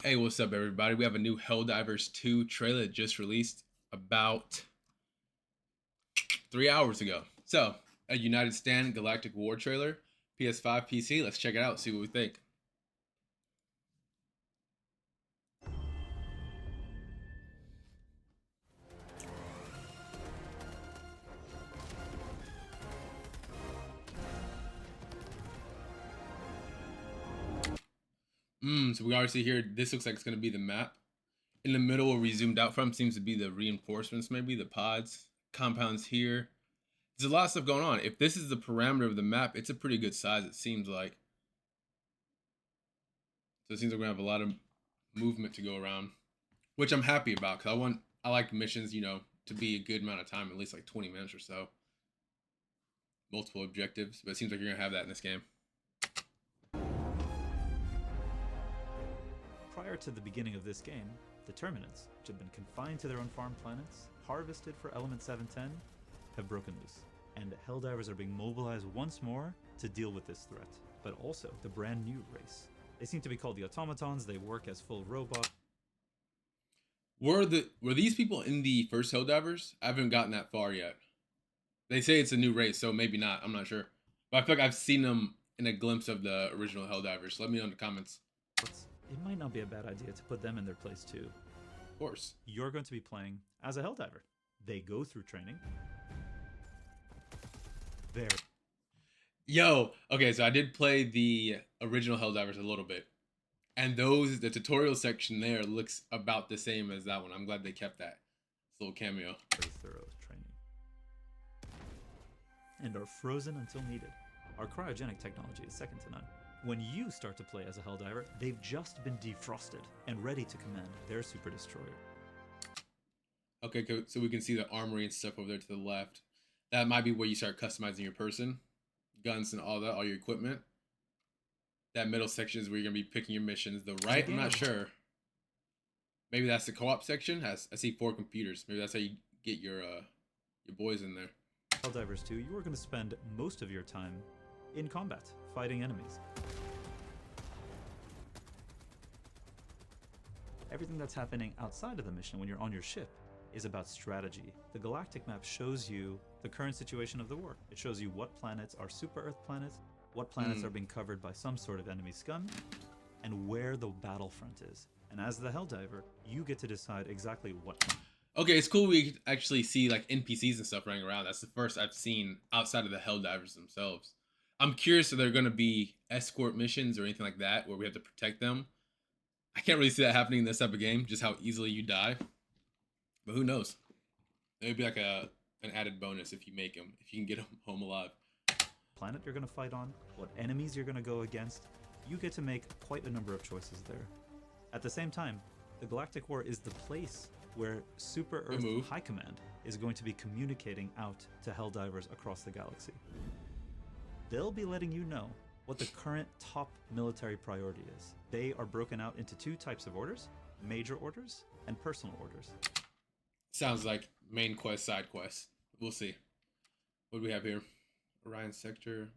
Hey, what's up, everybody? We have a new Helldivers 2 trailer that just released about 3 hours ago. So, a United Stand Galactic War trailer, PS5, PC. Let's check it out, see what we think. So we already see here, this looks like it's going to be the map. In the middle where we zoomed out from seems to be the reinforcements, maybe, the pods, compounds here. There's a lot of stuff going on. If this is the parameter of the map, it's a pretty good size, it seems like. So it seems like we're going to have a lot of movement to go around, which I'm happy about, because I like missions, to be a good amount of time, at least like 20 minutes or so. Multiple objectives, but it seems like you're going to have that in this game. Prior to the beginning of this game, the Terminants, which have been confined to their own farm planets, harvested for Element 710, have broken loose, and Helldivers are being mobilized once more to deal with this threat, but also the brand new race. They seem to be called the Automatons. They work as full robots. Were these people in the first Helldivers? I haven't gotten that far yet. They say it's a new race, so maybe not. I'm not sure. But I feel like I've seen them in a glimpse of the original Helldivers. Let me know in the comments. It might not be a bad idea to put them in their place too. Of course. You're going to be playing as a Helldiver. They go through training. Okay, so I did play the original Helldivers a little bit. And the tutorial section there looks about the same as that one. I'm glad they kept that. It's a little cameo. Very thorough training. And are frozen until needed. Our cryogenic technology is second to none. When you start to play as a Helldiver, they've just been defrosted and ready to command their super destroyer. Okay, so we can see the armory and stuff over there to the left. That might be where you start customizing your person. Guns and all that, all your equipment. That middle section is where you're going to be picking your missions. The right, I'm not sure. Maybe that's the co-op section. I see 4 computers. Maybe that's how you get your boys in there. Helldivers 2, you are going to spend most of your time in combat, fighting enemies. Everything that's happening outside of the mission when you're on your ship is about strategy. The Galactic map shows you the current situation of the war. It shows you what planets are super Earth planets, what planets are being covered by some sort of enemy scum, and where the battlefront is. And as the Helldiver, you get to decide exactly what. Okay, it's cool we actually see like NPCs and stuff running around. That's the first I've seen outside of the Helldivers themselves. I'm curious if there are going to be escort missions or anything like that where we have to protect them. I can't really see that happening in this type of game, just how easily you die. But who knows? It would be like an added bonus if you make them, if you can get them home alive. Planet you're going to fight on, what enemies you're going to go against, you get to make quite a number of choices there. At the same time, the Galactic War is the place where Super Earth High Command is going to be communicating out to Helldivers across the galaxy. They'll be letting you know what the current top military priority is. They are broken out into 2 types of orders, major orders and personal orders. Sounds like main quest, side quest. We'll see. What do we have here? Orion Sector,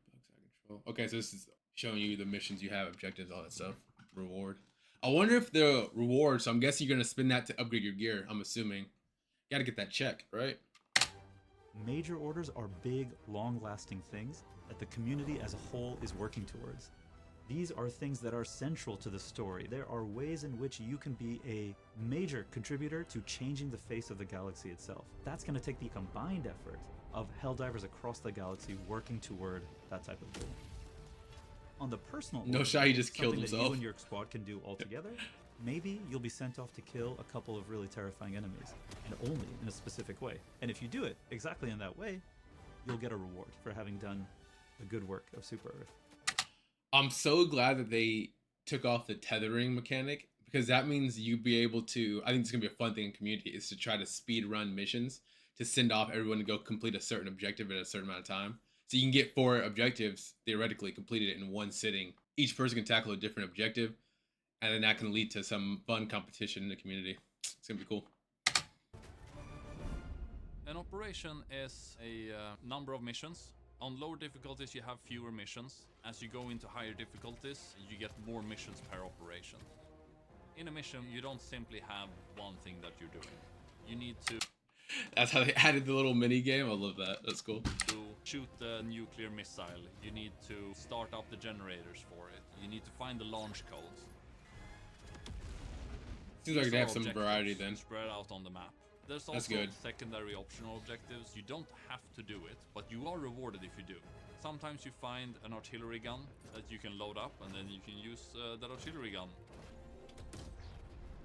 control. Okay, so this is showing you the missions you have, objectives, all that stuff. Reward. I wonder if the reward, so I'm guessing you're going to spend that to upgrade your gear, I'm assuming. You got to get that check, right? Major orders are big, long-lasting things that the community as a whole is working towards. These are things that are central to the story. There are ways in which you can be a major contributor to changing the face of the galaxy itself. That's going to take the combined effort of Helldivers across the galaxy working toward that type of goal. On the personal no shot, he just killed himself. That you and your squad can do all together. Maybe you'll be sent off to kill a couple of really terrifying enemies, and only in a specific way. And if you do it exactly in that way, you'll get a reward for having done the good work of Super Earth. I'm so glad that they took off the tethering mechanic, because that means you'd be able to, I think it's going to be a fun thing in community, is to try to speed run missions to send off everyone to go complete a certain objective in a certain amount of time. So you can get 4 objectives, theoretically, completed in one sitting. Each person can tackle a different objective, and then that can lead to some fun competition in the community. It's going to be cool. An operation is a number of missions. On lower difficulties, you have fewer missions. As you go into higher difficulties, you get more missions per operation. In a mission, you don't simply have one thing that you're doing. You need to... That's how they added the little mini game. I love that. That's cool. To shoot the nuclear missile, you need to start up the generators for it. You need to find the launch codes. Seems like they have some variety then. Spread out on the map. There's also secondary optional objectives. You don't have to do it, but you are rewarded if you do. Sometimes you find an artillery gun that you can load up, and then you can use that artillery gun.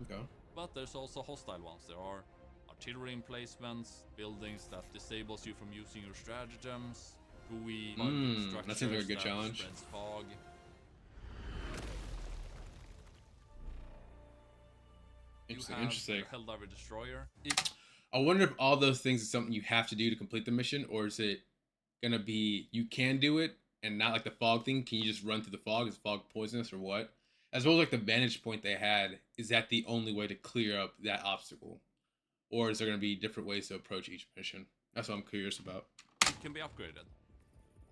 Okay. But there's also hostile ones. There are artillery emplacements, buildings that disables you from using your stratagems, GUI structures that seems like a good challenge. Spreads fog. Interesting. Helldiver Destroyer. I wonder if all those things is something you have to do to complete the mission, or is it gonna be you can do it and not like the fog thing? Can you just run through the fog? Is fog poisonous or what? As well as like the vantage point they had, is that the only way to clear up that obstacle? Or is there gonna be different ways to approach each mission? That's what I'm curious about. It can be upgraded.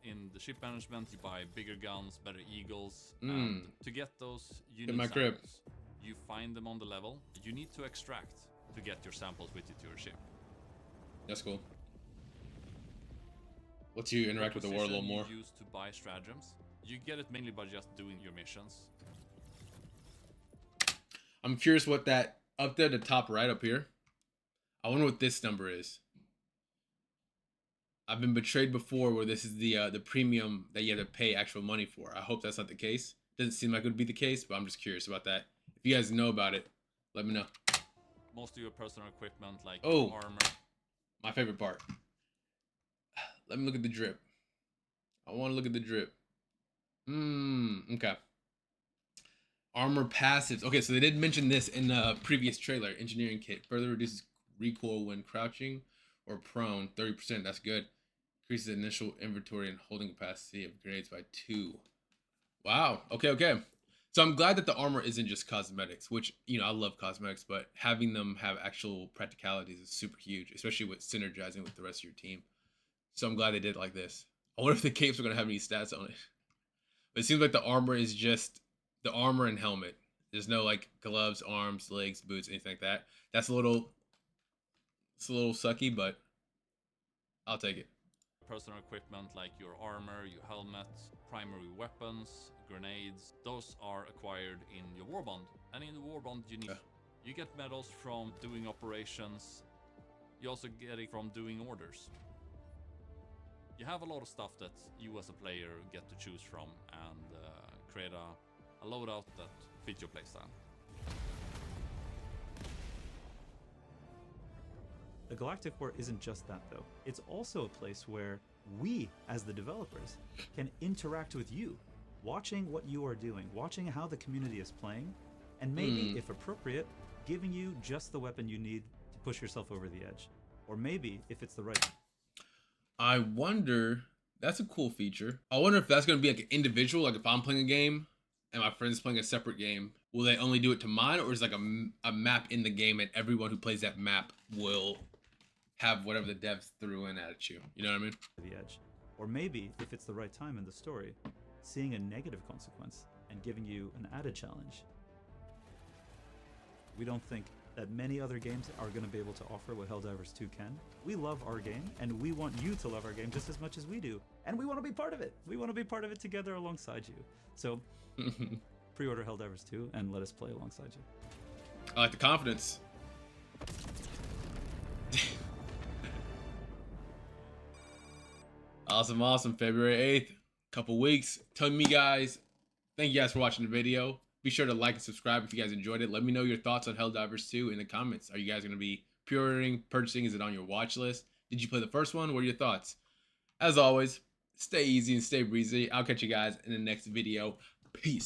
In the ship management, you buy bigger guns, better eagles, and to get those, you need samples. You find them on the level. You need to extract to get your samples with you to your ship. That's cool. Lets you interact with the war a little more. You use to buy stratagems. You get it mainly by just doing your missions. I'm curious what that up there, the top right up here. I wonder what this number is. I've been betrayed before where this is the premium that you have to pay actual money for. I hope that's not the case. Doesn't seem like it would be the case, but I'm just curious about that. If you guys know about it, let me know. Most of your personal equipment, like armor. My favorite part. Let me look at the drip. I want to look at the drip. Okay. Armor passives. Okay, so they did mention this in the previous trailer. Engineering kit. Further reduces recoil when crouching or prone. 30%. That's good. Increases initial inventory and holding capacity of grenades by 2. Wow. Okay. So I'm glad that the armor isn't just cosmetics, which, you know, I love cosmetics, but having them have actual practicalities is super huge, especially with synergizing with the rest of your team. So I'm glad they did it like this. I wonder if the capes are going to have any stats on it. But it seems like the armor is just the armor and helmet. There's no like gloves, arms, legs, boots, anything like that. It's a little sucky, but I'll take it. Personal equipment like your armor, your helmet, primary weapons, grenades, those are acquired in your warbond. And in the warbond you get medals from doing operations. You also get it from doing orders. You have a lot of stuff that you as a player get to choose from and create a loadout that fits your playstyle. The Galactic War isn't just that, though. It's also a place where we, as the developers, can interact with you, watching what you are doing, watching how the community is playing, and maybe, if appropriate, giving you just the weapon you need to push yourself over the edge. Or maybe, if it's the right... I wonder... That's a cool feature. I wonder if that's going to be like an individual, like if I'm playing a game and my friend's playing a separate game, will they only do it to mine, or is like a map in the game and everyone who plays that map will have whatever the devs threw in at you? You know what I mean? The edge. Or maybe, if it's the right time in the story, seeing a negative consequence and giving you an added challenge. We don't think that many other games are going to be able to offer what Helldivers 2 can. We love our game, and we want you to love our game just as much as we do. And we want to be part of it. We want to be part of it together alongside you. So, pre-order Helldivers 2 and let us play alongside you. I like the confidence. Awesome. February 8th. Couple weeks. Tell me, guys. Thank you guys for watching the video. Be sure to like and subscribe if you guys enjoyed it. Let me know your thoughts on Helldivers 2 in the comments. Are you guys going to be pre-ordering, purchasing? Is it on your watch list? Did you play the first one? What are your thoughts? As always, stay easy and stay breezy. I'll catch you guys in the next video. Peace.